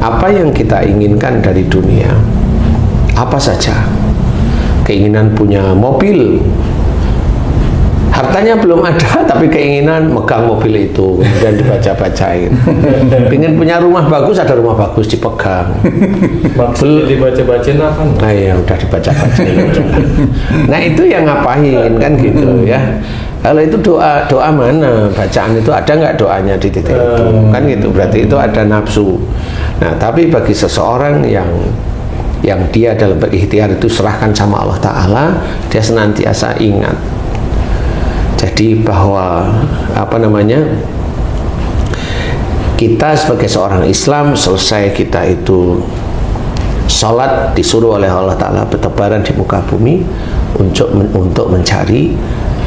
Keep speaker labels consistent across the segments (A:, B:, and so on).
A: apa yang kita inginkan dari dunia, apa saja. Keinginan punya mobil, hartanya belum ada tapi keinginan megang mobil itu, kemudian dibaca-bacain. Pengen punya rumah bagus, ada rumah bagus dipegang.
B: Maksudnya dibaca-bacain apa?
A: Nah ya udah dibaca-bacain. Nah itu yang ngapain kan gitu ya. Kalau itu doa mana? Bacaan itu ada nggak doanya di titik itu? Kan gitu, berarti itu ada nafsu. Nah tapi bagi seseorang yang dia dalam berikhtiar itu serahkan sama Allah Ta'ala, dia senantiasa ingat. Jadi bahwa kita sebagai seorang Islam, selesai kita itu sholat, disuruh oleh Allah Ta'ala bertebaran di muka bumi untuk mencari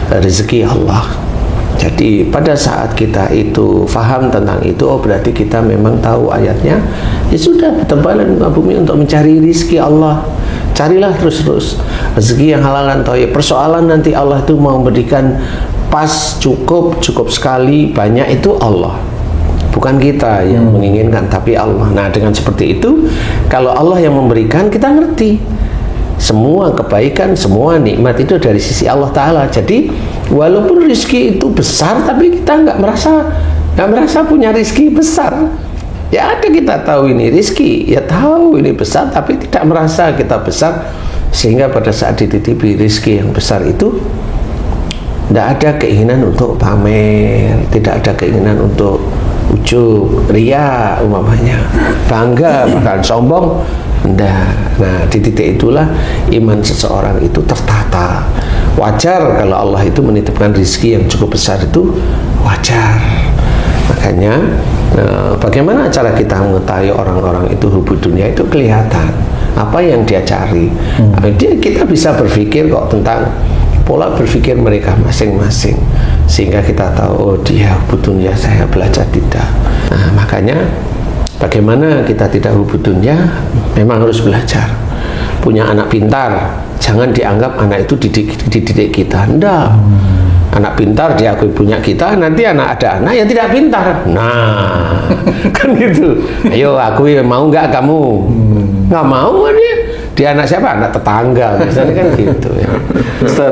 A: rezeki Allah. Jadi pada saat kita itu faham tentang itu, oh berarti kita memang tahu ayatnya, ya sudah, bertebaran di muka bumi untuk mencari rezeki Allah. Carilah terus-terus rezeki yang halal dan thayyib. Persoalan nanti Allah itu mau memberikan pas, cukup sekali, banyak, itu Allah, bukan kita yang menginginkan, tapi Allah. Nah dengan seperti itu, kalau Allah yang memberikan, kita ngerti semua kebaikan, semua nikmat itu dari sisi Allah Ta'ala. Jadi walaupun rezeki itu besar, tapi kita nggak merasa punya rezeki besar. Ya ada, kita tahu ini rezeki, ya tahu ini besar, tapi tidak merasa kita besar. Sehingga pada saat dititipi rezeki yang besar itu, tidak ada keinginan untuk pamer, tidak ada keinginan untuk ujub, ria umpamanya, bangga, bahkan sombong. Nah di titik itulah iman seseorang itu tertata. Wajar kalau Allah itu menitipkan rezeki yang cukup besar, itu wajar. Makanya bagaimana cara kita mengetahui orang-orang itu hubud dunia, itu kelihatan apa yang dia cari. Kita bisa berpikir kok tentang pola berpikir mereka masing-masing, sehingga kita tahu, oh dia hubud dunia, saya belajar tidak. Nah makanya bagaimana kita tidak hubud dunia, memang harus belajar. Punya anak pintar, jangan dianggap anak itu dididik kita. Enggak. Anak pintar diakui punya kita, nanti ada anak yang tidak pintar. Nah, kan gitu. Ayo akui, mau nggak kamu? Nggak mau dia anak siapa? Anak tetangga, misalnya kan gitu ya.
B: Ustaz,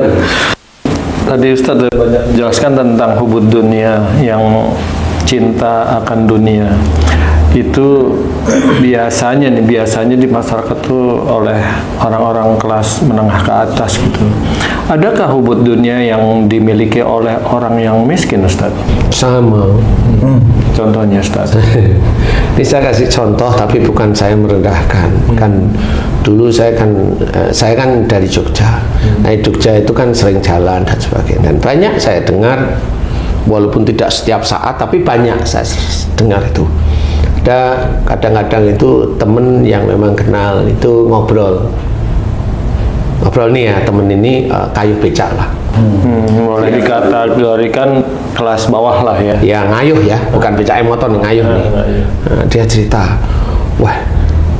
B: tadi Ustaz banyak menjelaskan tentang hubud dunia, yang cinta akan dunia. Itu biasanya di masyarakat tuh oleh orang-orang kelas menengah ke atas gitu. Adakah hubud dunia yang dimiliki oleh orang yang miskin, Ustaz?
A: Sama.
B: Contohnya, Ustaz.
A: Ini saya kasih contoh, tapi bukan saya merendahkan. Kan dulu saya kan dari Jogja. Nah Jogja itu kan sering jalan dan sebagainya. Dan banyak saya dengar, walaupun tidak setiap saat, tapi banyak saya dengar itu. Ada kadang-kadang itu temen yang memang kenal itu ngobrol nih ya, temen ini kayuh becak lah.
B: Mulai dikategorikan kelas bawah lah ya.
A: Ya ngayuh ya, bukan becak motor nih, ngayuh nih. Nah, dia cerita, wah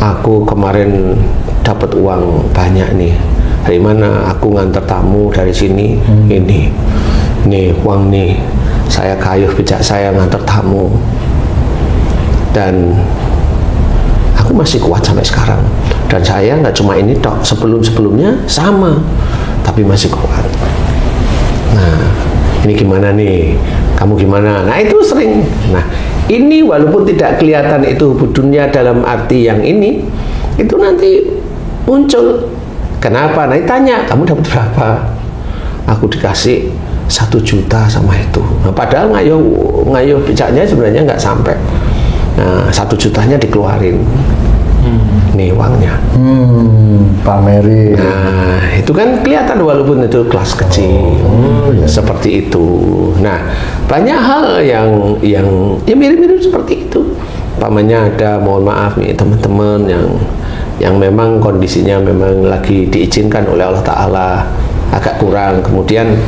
A: aku kemarin dapat uang banyak nih. Dari mana? Aku nganter tamu dari sini. Ini nih uang nih, saya kayuh becak, saya nganter tamu. Dan aku masih kuat sampai sekarang. Dan saya nggak cuma ini tok, sebelumnya sama, tapi masih kuat. Nah, ini gimana nih? Kamu gimana? Nah, itu sering. Nah, ini walaupun tidak kelihatan itu hubud dunia dalam arti yang ini, itu nanti muncul. Kenapa? Nah, tanya, kamu dapat berapa? Aku dikasih 1 juta sama itu. Nah, padahal ngayuh becaknya sebenarnya nggak sampai. Nah, 1 jutanya dikeluarin. Nih uangnya.
B: Pamerin.
A: Nah, itu kan kelihatan walaupun itu kelas kecil.
B: Ya.
A: Seperti itu. Nah, banyak hal yang mirip-mirip seperti itu. Pamannya ada, mohon maaf nih teman-teman yang memang kondisinya memang lagi diizinkan oleh Allah Ta'ala agak kurang, kemudian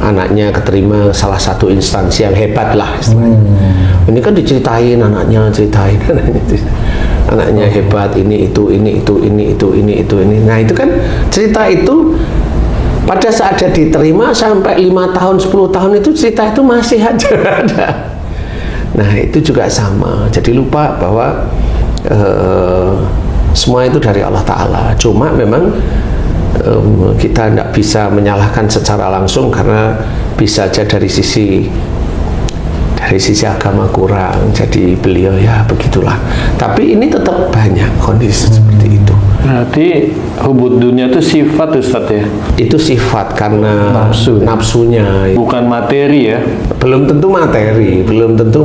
A: anaknya keterima salah satu instansi yang hebat lah istilahnya. Ini kan diceritain anaknya hebat, ini itu. Nah itu kan cerita itu pada saat dia diterima sampai 5 tahun 10 tahun itu cerita itu masih ada. Nah itu juga sama. Jadi lupa bahwa semua itu dari Allah Ta'ala. Cuma memang kita tidak bisa menyalahkan secara langsung karena bisa aja dari sisi agama kurang. Jadi beliau ya begitulah. Tapi ini tetap banyak kondisi seperti itu.
B: Berarti hubud dunia itu sifat Ustaz ya?
A: Itu sifat karena nafsunya.
B: Bukan materi ya?
A: Belum tentu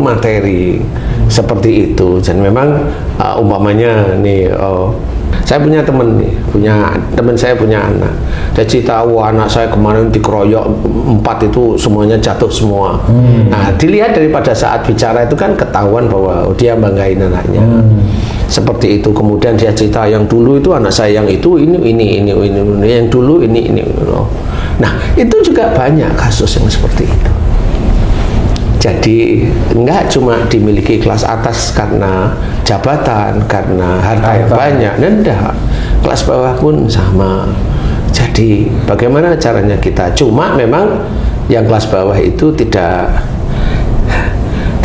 A: materi seperti itu. Dan memang umpamanya nih, saya punya teman saya punya anak. Dia cerita, anak saya kemarin dikeroyok 4 itu semuanya jatuh semua. Nah, dilihat daripada saat bicara itu kan ketahuan bahwa dia banggain anaknya. Seperti itu. Kemudian dia cerita yang dulu itu anak saya yang itu ini yang dulu ini. Nah, itu juga banyak kasus yang seperti itu. Jadi enggak cuma dimiliki kelas atas karena jabatan, karena harta yang banyak, enggak. Kelas bawah pun sama. Jadi bagaimana caranya kita? Cuma memang yang kelas bawah itu tidak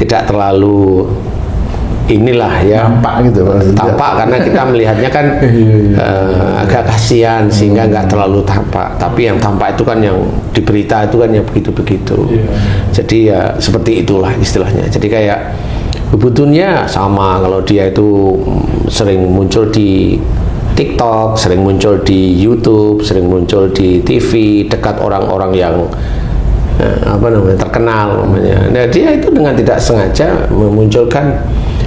A: terlalu inilah ya, tampak karena kita melihatnya kan agak kasihan sehingga nggak terlalu tampak. Tapi yang tampak itu kan yang di berita itu kan yang begitu-begitu. Jadi ya seperti itulah istilahnya. Jadi kayak hubudunnya sama, kalau dia itu sering muncul di TikTok, sering muncul di YouTube, sering muncul di TV dekat orang-orang yang terkenal namanya. Nah, dia itu dengan tidak sengaja memunculkan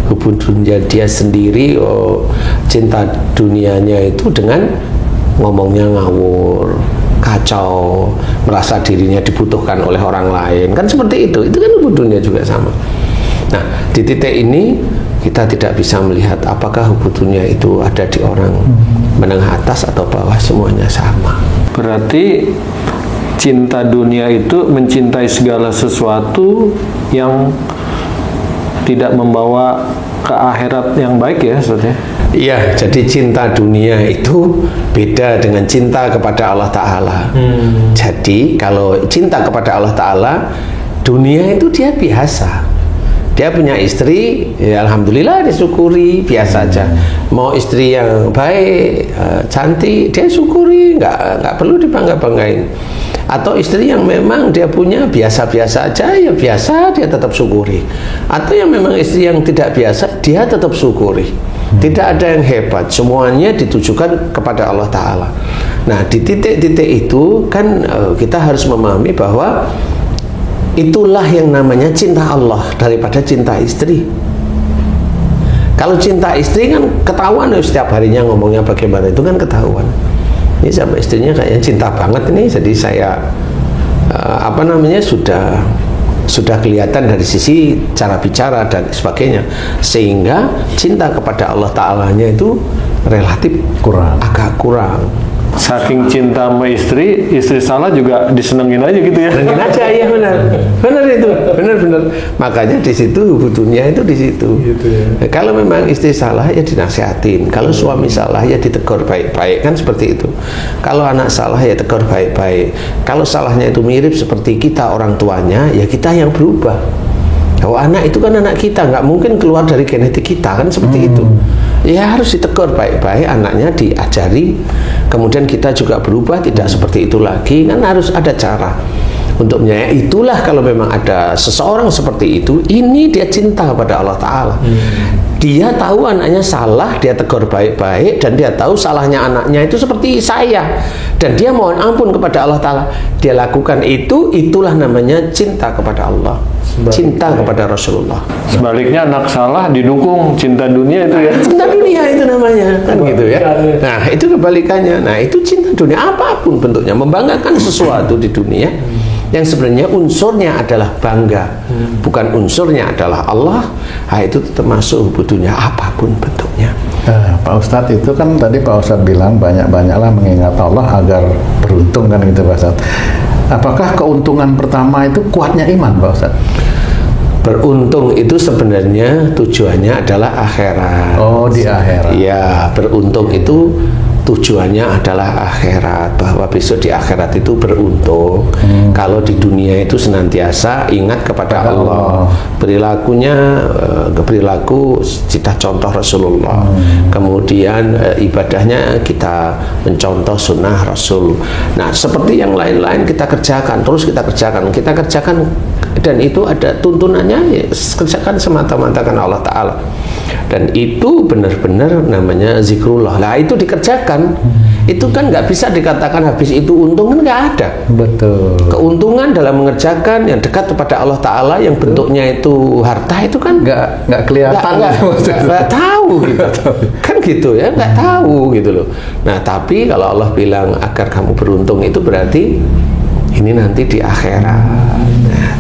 A: hubud dunia dia sendiri, cinta dunianya itu dengan ngomongnya ngawur, kacau, merasa dirinya dibutuhkan oleh orang lain, kan seperti itu kan hubud dunia juga sama. Nah, di titik ini kita tidak bisa melihat apakah hubud dunia itu ada di orang menengah atas atau bawah, semuanya sama.
B: Berarti cinta dunia itu mencintai segala sesuatu yang tidak membawa ke akhirat yang baik ya, Ustaz?
A: Iya, jadi cinta dunia itu beda dengan cinta kepada Allah Ta'ala. Jadi kalau cinta kepada Allah Ta'ala, dunia itu dia biasa. Dia punya istri, ya alhamdulillah disyukuri, biasa aja. Mau istri yang baik, cantik, dia syukuri, nggak perlu dibangga-banggain. Atau istri yang memang dia punya biasa-biasa aja, ya biasa, dia tetap syukuri. Atau yang memang istri yang tidak biasa, dia tetap syukuri. Tidak ada yang hebat, semuanya ditujukan kepada Allah Ta'ala. Nah, di titik-titik itu kan kita harus memahami bahwa itulah yang namanya cinta Allah daripada cinta istri. Kalau cinta istri kan ketahuan setiap harinya ngomongnya bagaimana, itu kan ketahuan. Ini sama istrinya kayaknya cinta banget ini, jadi saya sudah kelihatan dari sisi cara bicara dan sebagainya, sehingga cinta kepada Allah Ta'alanya itu relatif agak kurang.
B: Saking cinta sama istri salah juga disenengin aja gitu ya.
A: Senengin aja, iya benar itu, benar. Makanya di situ hubudnya itu di situ. Gitu ya. Kalau memang istri salah ya dinasihatin, kalau suami salah ya ditegur baik-baik, kan seperti itu. Kalau anak salah ya tegur baik-baik. Kalau salahnya itu mirip seperti kita orang tuanya, ya kita yang berubah. Kalau anak itu kan anak kita, nggak mungkin keluar dari genetik kita, kan seperti itu. Ya harus ditegur baik-baik, anaknya diajari, kemudian kita juga berubah, tidak seperti itu lagi, kan harus ada cara untuk menyayangi. Itulah kalau memang ada seseorang seperti itu, ini dia cinta kepada Allah Ta'ala. Dia tahu anaknya salah, dia tegur baik-baik, dan dia tahu salahnya anaknya itu seperti saya, dan dia mohon ampun kepada Allah Ta'ala. Dia lakukan itu, itulah namanya cinta kepada Allah, cinta kepada Rasulullah.
B: Sebaliknya anak salah didukung cinta dunia itu ya.
A: Cinta dunia itu namanya, kan gitu ya. Nah, itu kebalikannya. Nah, itu cinta dunia apapun bentuknya, membanggakan sesuatu di dunia yang sebenarnya unsurnya adalah bangga, bukan unsurnya adalah Allah. Nah, itu termasuk hubudnya apapun bentuknya.
C: Pak Ustadz, itu kan tadi Pak Ustadz bilang banyak-banyaklah mengingat Allah agar beruntung, kan gitu Pak Ustadz. Apakah keuntungan pertama itu kuatnya iman Pak Ustadz?
A: Beruntung itu sebenarnya tujuannya adalah akhirat.
C: Oh, di akhirat.
A: Ya, beruntung itu tujuannya adalah akhirat, bahwa besok di akhirat itu beruntung. Kalau di dunia itu senantiasa ingat kepada Allah, perilakunya perilaku kita contoh Rasulullah, kemudian ibadahnya kita mencontoh sunnah Rasul. Nah, seperti yang lain-lain kita kerjakan, terus kita kerjakan, dan itu ada tuntunannya, ya, kerjakan semata-mata karena Allah Ta'ala. Dan itu benar-benar namanya zikrullah. Nah, itu dikerjakan. Itu kan nggak bisa dikatakan habis itu untung, kan nggak ada.
C: Betul.
A: Keuntungan dalam mengerjakan yang dekat kepada Allah Ta'ala, yang bentuknya itu harta, itu kan
C: Nggak kelihatan.
A: nggak tahu gitu. Kan gitu ya, nggak tahu gitu loh. Nah, tapi kalau Allah bilang agar kamu beruntung, itu berarti ini nanti di akhirat. Nah,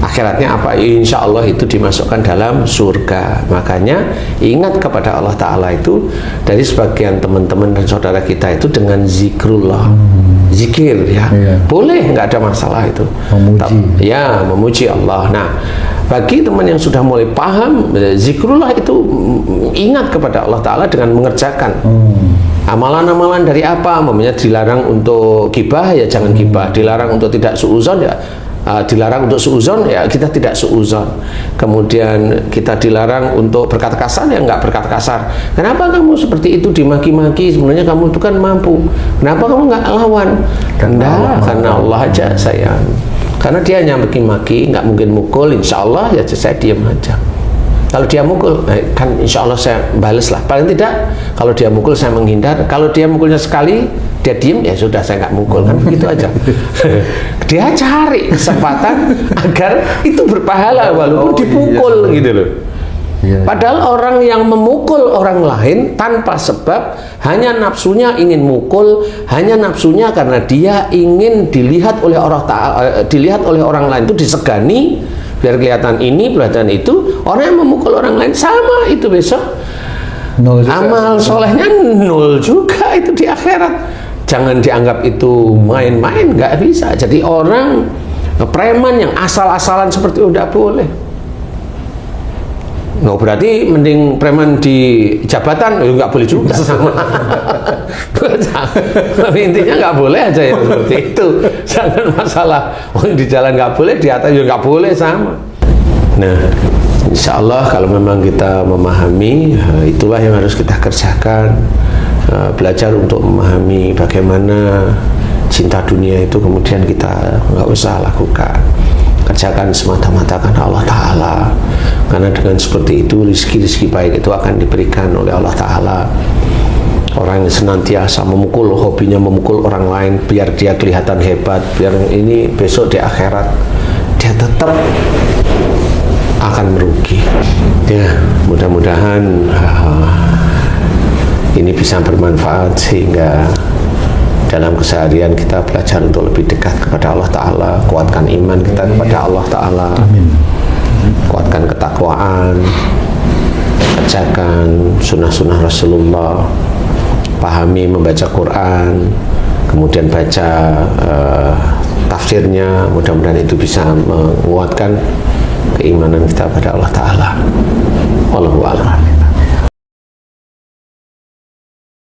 A: akhiratnya apa? Insya Allah itu dimasukkan dalam surga. Makanya ingat kepada Allah Ta'ala itu dari sebagian teman-teman dan saudara kita itu dengan zikrullah, zikir ya. Boleh, nggak ada masalah itu.
C: Memuji.
A: Ya, memuji Allah. Nah, bagi teman yang sudah mulai paham, zikrullah itu ingat kepada Allah Ta'ala dengan mengerjakan amalan-amalan dari apa. Namanya dilarang untuk gibah, ya jangan gibah. Dilarang untuk tidak suuzon, ya dilarang untuk suuzon, ya kita tidak suuzon. Kemudian kita dilarang untuk berkata kasar, ya nggak berkata kasar. Kenapa kamu seperti itu dimaki-maki? Sebenarnya kamu itu kan mampu. Kenapa kamu nggak lawan? Karena Allah aja sayang. Karena dia hanya maki-maki, nggak mungkin mukul. Insya Allah ya saya diam aja. Kalau dia mukul, kan insya Allah saya bales lah. Paling tidak, kalau dia mukul saya menghindar. Kalau dia mukulnya sekali, dia diem, ya sudah saya nggak mukul, kan begitu aja. Dia cari kesempatan agar itu berpahala walaupun dipukul gitu loh. Padahal orang yang memukul orang lain tanpa sebab, hanya nafsunya ingin mukul, hanya nafsunya karena dia ingin dilihat oleh orang lain itu disegani, biar kelihatan ini, kelihatan itu. Orang yang memukul orang lain sama itu besok amal solehnya nol juga itu di akhirat. Jangan dianggap itu main-main, nggak bisa. Jadi orang preman yang asal-asalan seperti itu udah boleh. Nggak berarti mending preman di jabatan, nggak boleh juga sama. Intinya nggak boleh aja yang seperti itu. Jangan masalah di jalan nggak boleh, di atas juga nggak boleh, sama. Nah, insya Allah kalau memang kita memahami, itulah yang harus kita kerjakan. Belajar untuk memahami bagaimana cinta dunia itu kemudian kita nggak usah lakukan. Kerjakan semata-mata karena Allah Ta'ala. Karena dengan seperti itu rizki-rizki baik itu akan diberikan oleh Allah Ta'ala. Orang yang senantiasa memukul, hobinya memukul orang lain biar dia kelihatan hebat, biar ini besok di akhirat dia tetap akan merugi. Ya, mudah-mudahan ini bisa bermanfaat sehingga dalam keseharian kita belajar untuk lebih dekat kepada Allah Ta'ala, kuatkan iman kita kepada Allah Ta'ala. Amin. Kuatkan ketakwaan, kerjakan sunnah-sunnah Rasulullah, pahami membaca Quran, kemudian baca tafsirnya. Mudah-mudahan itu bisa menguatkan keimanan kita pada Allah Ta'ala. Wallahu a'lam.